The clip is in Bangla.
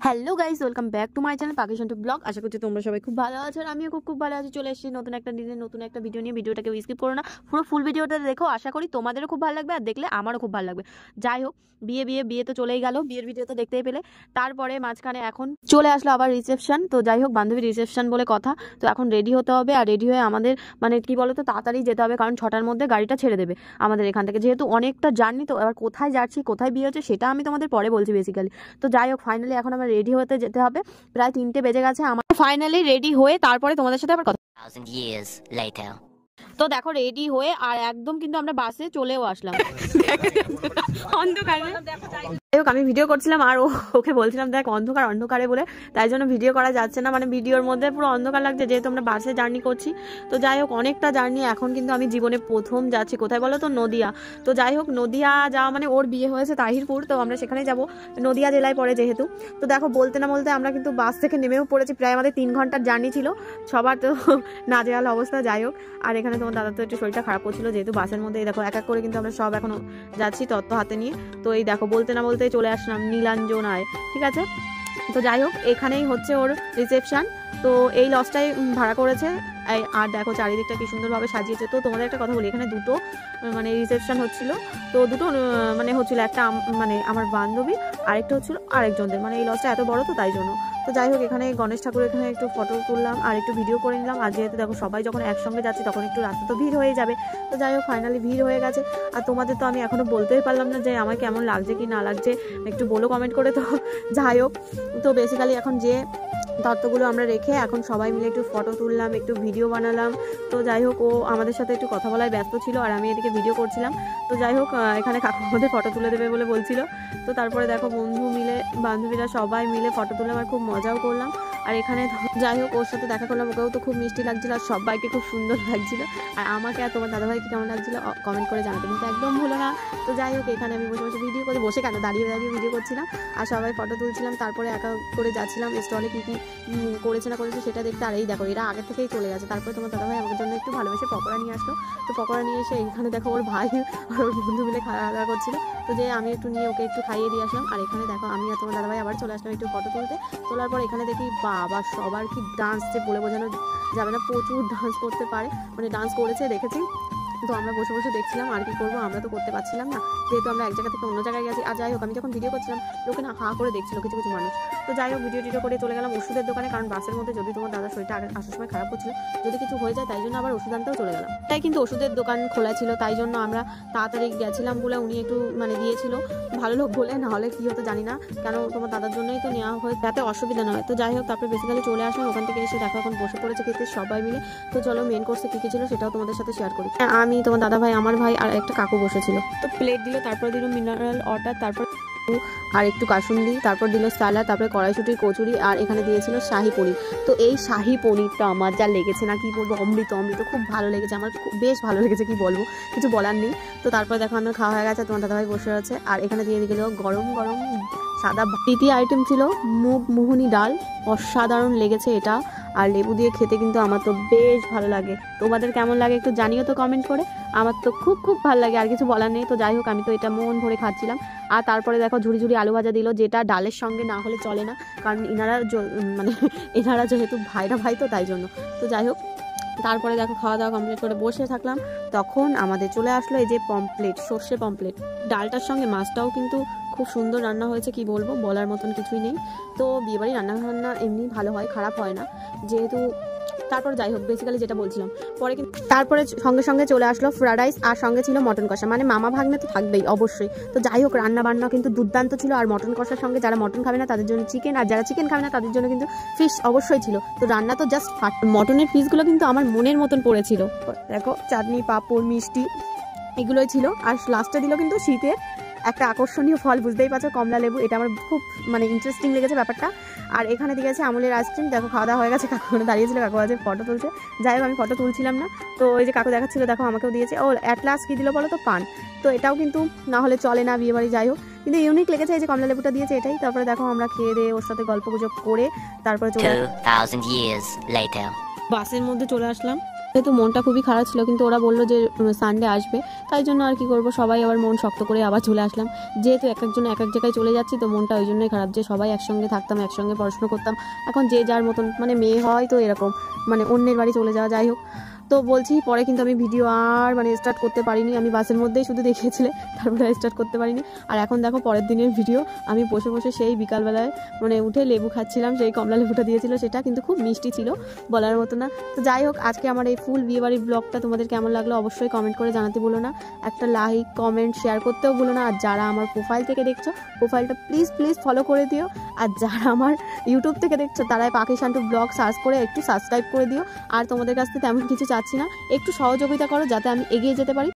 Hello guys, welcome back to my channel Pakistan to blog. আশা করছি তোমরা সবাই খুব ভালো আছো আর আমিও খুব ভালো আছি। চলে এসেছি নতুন একটা দিনের নতুন একটা ভিডিও নিয়ে। ভিডিওটাকে স্কিপ করো না, পুরো ফুল ভিডিওটা দেখো। আশা করি তোমাদেরও খুব ভালো লাগবে আর দেখলে আমারও খুব ভালো লাগবে। যাই হোক, বিয়ে তো চলেই গেল, বিয়ের ভিডিও তো দেখতেই পেলে। তারপরে মাঝখানে এখন চলে আসলো আবার রিসেপশন। তো যাই হোক, বান্ধবীর রিসেপশন বলে কথা। তো এখন রেডি হতে হবে আর রেডি হয়ে আমাদের মানে কি বলো তো, তাড়াতাড়ি যেতে হবে, কারণ 6টার মধ্যে গাড়িটা ছেড়ে দেবে আমাদের এখান থেকে। যেহেতু অনেকটা জার্নি, তো এবার কোথায় যাচ্ছি কোথায় বিয়ে হচ্ছে সেটা আমি তোমাদের পরে বলছি বেসিক্যালি। তো যাই হোক, ফাইনালি এখন আমরা রেডি হতে যেতে হবে। প্রায় 3টে বেজে গেছে। আমার ফাইনালি রেডি হয়ে তারপরে তোমাদের সাথে আবার কথা। তো দেখো, রেডি হয়ে আর একদম কিন্তু আমরা বাসে চলেও আসলাম অন্ধকারে। যাই হোক, আমি ভিডিও করছিলাম আর ওকে বলছিলাম দেখ অন্ধকারে বলে, তাই জন্য ভিডিও করা যাচ্ছে না। মানে ভিডিওর মধ্যে পুরো অন্ধকার লাগছে যেহেতু আমরা বাসে জার্নি করছি। তো যাই হোক, অনেকটা জার্নি। এখন কিন্তু আমি জীবনে প্রথম যাচ্ছি কোথায় বলো তো, নদিয়া। তো যাই হোক, নদিয়া যাওয়া মানে ওর বিয়ে হয়েছে তাহিরপুর, তো আমরা সেখানেই যাব, নদিয়া জেলায় পড়ে যেহেতু। তো দেখো, বলতে না বলতে আমরা কিন্তু বাস থেকে নেমেও পড়েছি। প্রায় আমাদের 3 ঘন্টার জার্নি ছিল। সবার তো নাজেহাল অবস্থা। যাই হোক, আর এখানে তোমার দাদা তো একটু শরীরটা খারাপ করছিল যেহেতু বাসের মধ্যে। দেখো, এক এক করে কিন্তু আমরা সব এখনো যাচ্ছি তত্ত্ব হাতে নিয়ে। তো এই দেখো, বলতে না বলতেই চলে আসলাম নীলাঞ্জনায়। ঠিক আছে, তো যাই হোক, এখানেই হচ্ছে ওর রিসেপশন। তো এই লজটাই ভাড়া করেছে। আর দেখো চারিদিকটা কি সুন্দরভাবে সাজিয়েছে। তো তোমাদের একটা কথা বলি, এখানে দুটো মানে রিসেপশন হচ্ছিল। তো দুটো মানে হচ্ছিল, একটা মানে আমার বান্ধবী, আরেকটা হচ্ছিল আরেকজনদের। মানে এই লজটা এত বড় তো তাই জন্য। তো যাই হোক, এখানে গণেশ ঠাকুর, এখানে একটু ফটো তুললাম আর একটু ভিডিও করে নিলাম। আর যেহেতু দেখো সবাই যখন একসঙ্গে যাচ্ছি তখন একটু রাস্তা তো ভিড় হয়ে যাবে। তো যাই হোক, ফাইনালি ভিড় হয়ে গেছে। আর তোমাদের তো আমি এখনো বলতেই পারলাম না যে আমার কেমন লাগছে কি না লাগছে, একটু বলো কমেন্ট করে। তো যাই হোক, তো বেসিক্যালি এখন যে তত্ত্বগুলো আমরা রেখে এখন সবাই মিলে একটু ফটো তুললাম, একটু ভিডিও বানালাম। তো যাই হোক, ও আমাদের সাথে একটু কথা বলায় ব্যস্ত ছিল আর আমি এদিকে ভিডিও করছিলাম। তো যাই হোক, এখানে কাকু আমাদের ফটো তুলে দেবে বলে বলছিল। তো তারপরে দেখো, বন্ধু মিলে বান্ধবীরা সবাই মিলে ফটো তুললাম আর খুব মজাও করলাম। আর এখানে যাই হোক, ওর সাথে দেখা করলাম, ওকেও তো খুব মিষ্টি লাগছিল আর সবাইকে খুব সুন্দর লাগছিল। আর আমাকে আর তোমার দাদাভাইকে কেমন লাগছিল কমেন্ট করে জানাতে কিন্তু একদম ভুলো না। তো যাই হোক, এখানে আমি বসে বসে ভিডিও করে, বসে কেন দাঁড়িয়ে ভিডিও করছিলাম আর সবাই ফটো তুলছিলাম। তারপরে একা করে যাচ্ছিলাম স্টলে কী কী করেছে না করেছে সেটা দেখতে। আর এই দেখো, এরা আগে থেকেই চলে গেছে। তারপরে তোমার দাদাভাই আমাদের জন্য একটু ভালোবেসে পকোড়া নিয়ে আসলো। তো পকোড়া নিয়ে এসে এখানে দেখো ওর ভাই আর ওর বন্ধু মিলে খাওয়া দাওয়া করছিল। তো যে আমি একটু নিয়ে ওকে একটু খাইয়ে দিয়ে আসলাম। আর এখানে দেখো, আমি আর তোমার দাদাভাই আবার চলে আসলাম একটু ফটো তুলতে। তোলার পর এখানে দেখি বাবা, সবার কি ডান্স যে বলে বোঝানো যাবে না, প্রচুর ডান্স করতে পারে, মানে ডান্স করেছে দেখেছি। তো আমরা বসে বসে দেখছিলাম। আর কি করবো, আমরা তো করতে পারছিলাম না যেহেতু আমরা এক জায়গা থেকে অন্য জায়গায় গেছি। আর যাই হোক, আমি যখন ভিডিও করছিলাম লোকে না হা করে দেখছিল কিছু কিছু মানুষ। তো যাই হোক, ভিডিও করে চলে গেলাম ওষুধের দোকানে, কারণ বাসের মধ্যে যদি তোমার দাদার শরীরটা আসার সময় খারাপ হচ্ছিল, যদি কিছু হয়ে যায় তাই জন্য আবার ওষুধ আনতেও চলে গেলাম। তাই কিন্তু ওষুধের দোকান খোলা ছিল, তাই জন্য আমরা তাড়াতাড়ি গেছিলাম বলে উনি একটু মানে দিয়েছিল, ভালো লোক বলে, না হলে কি হতো জানি না। কেন তোমার দাদার জন্যই তো নেওয়া হয়, যাতে অসুবিধা না হয়। তো যাই হোক, তারপরে বেসিক্যালি চলে আসলাম ওখান থেকে এসে দেখো এখন বসে পড়েছে খেতে সবাই মিলে। তো চলো, মেন কোর্সে কী কী ছিল সেটাও তোমাদের সাথে শেয়ার করি। আমি, তোমার দাদা ভাই, আমার ভাই আর একটা কাকু বসেছিল। তো প্লেট দিল, তারপর দিল মিনারেল ওয়াটার, তারপর আর একটু কাসুন্দি, তারপর দিল সালাদ, তারপরে কড়াইশুটির কচুরি, আর এখানে দিয়েছিল শাহি পনির। তো এই শাহি পনিরটা আমার যা লেগেছে না, কি বলবো, অমৃত খুব ভালো লেগেছে আমার, বেশ ভালো লেগেছে, কি বলবো, কিছু বলার নেই। তো তারপরে দেখো আমার খাওয়া হয়ে গেছে, তোমার দাদাভাই বসে আছে। আর এখানে দিয়ে দিল গরম গরম সাদা। তৃতীয় আইটেম ছিল মুগ মোহনী ডাল, অসাধারণ লেগেছে এটা। আর লেবু দিয়ে খেতে কিন্তু আমার তো বেশ ভালো লাগে। তোমাদের কেমন লাগে একটু জানিও তো কমেন্ট করে। আমার তো খুব ভালো লাগে, আর কিছু বলার নেই। তো যাই হোক, আমি তো এটা মন ভরে খাচ্ছিলাম। আর তারপরে দেখো ঝুড়ি আলু ভাজা দিল, যেটা ডালের সঙ্গে না হলে চলে না, কারণ এনারা যেহেতু ভাই তো তাই জন্য। তো যাই হোক, তারপরে দেখো খাওয়া দাওয়া কমপ্লিট করে বসে থাকলাম। তখন আমাদের চলে আসলো এই যে পমপ্লেট, সর্ষে পমপ্লেট। ডালটার সঙ্গে মাছটাও কিন্তু খুব সুন্দর রান্না হয়েছে, কি বলবো, বলার মতন কিছুই নেই। তো বিয়েবাড়ি রান্না এমনি ভালো হয়, খারাপ হয় না যেহেতু। তারপর যাই হোক, বেসিক্যালি যেটা বলছিলাম, পরে কিন্তু তারপরে সঙ্গে চলে আসলো ফ্রাইড রাইস, আর সঙ্গে ছিল মটন কষা। মানে মামা ভাগ্নে তো থাকবেই অবশ্যই। তো যাই হোক, রান্না বান্না কিন্তু দুর্দান্ত ছিল। আর মটন কষার সঙ্গে যারা মটন খাবে না তাদের জন্য চিকেন, আর যারা চিকেন খাবে না তাদের জন্য কিন্তু ফিশ অবশ্যই ছিল। তো রান্না তো জাস্ট মটনের পিসগুলো কিন্তু আমার মনের মতন পড়েছিল। দেখো, চাটনি, পাঁপড়, মিষ্টি এগুলোই ছিল। আর লাস্টে দিল কিন্তু শীতের একটা আকর্ষণীয় ফল, বুঝতেই পারছো, কমলা লেবু। এটা আমার খুব মানে ইন্টারেস্টিং লেগেছে ব্যাপারটা। আর এখানে দিয়েছে আমুলের আইসক্রিম। দেখো, খাওয়া দাওয়া হয়ে গেছে, কাকু দাঁড়িয়েছিল, কাকু আছে ফটো তুলছে। যাই হোক, আমি ফটো তুলছিলাম না। তো ওই যে কাকু দেখাচ্ছিল, দেখো আমাকেও দিয়েছে। ও অ্যাট লাস্ট কী দিল বলো তো, পান। তো এটাও কিন্তু না হলে চলে না বিয়ে বাড়ি। যাই হোক, কিন্তু ইউনিক লেগেছে এই যে কমলা লেবুটা দিয়েছে, এটাই। তারপরে দেখো আমরা খেয়ে দিয়ে ওর সাথে গল্প গুজব করে তারপরে চলে 2000 years later বাসের মধ্যে চলে আসলাম। যেহেতু মনটা খুবই খারাপ ছিল, কিন্তু ওরা বললো যে সানডে আসবে, তাই জন্য আর কি করব, সবাই আবার মন শক্ত করে আবার চলে আসলাম। যেহেতু এক একজন এক এক জায়গায় চলে যাচ্ছি, তো মনটা ওই জন্যই খারাপ যে সবাই একসঙ্গে থাকতাম, একসঙ্গে পড়াশোনা করতাম, এখন যে যার মতন মানে মেয়ে হয় তো এরকম মানে অন্যের বাড়ি চলে যাওয়া। যাই হোক, তো বলছি পরে কিন্তু আমি ভিডিও আর মানে স্টার্ট করতে পারিনি, আমি বাসের মধ্যেই শুধু দেখিয়েছিলে, তারপরে স্টার্ট করতে পারিনি। আর এখন দেখো পরের দিনের ভিডিও, আমি বসে বসে সেই বিকালবেলায় মানে উঠে লেবু খাচ্ছিলাম, সেই কমলা লেবুটা দিয়েছিল, সেটা কিন্তু খুব মিষ্টি ছিল, বলার মতো না। তো যাই হোক, আজকে আমার এই ফুল বিয়েবাড়ির ব্লগটা তোমাদের কেমন লাগলো অবশ্যই কমেন্ট করে জানাতে ভুলো না, একটা লাইক কমেন্ট শেয়ার করতেও ভুলো না। আর যারা আমার প্রোফাইল থেকে দেখছো, প্রোফাইলটা প্লিজ ফলো করে দিও। আর যারা আমার ইউটিউব থেকে দেখছো, তারাই পাখি শান্টু ব্লগ সার্চ করে একটু সাবস্ক্রাইব করে দিও। আর তোমাদের কাছ থেকে তেমন কিছু চাচ্ছি না, একটু সহযোগিতা করো যাতে আমি এগিয়ে যেতে পারি।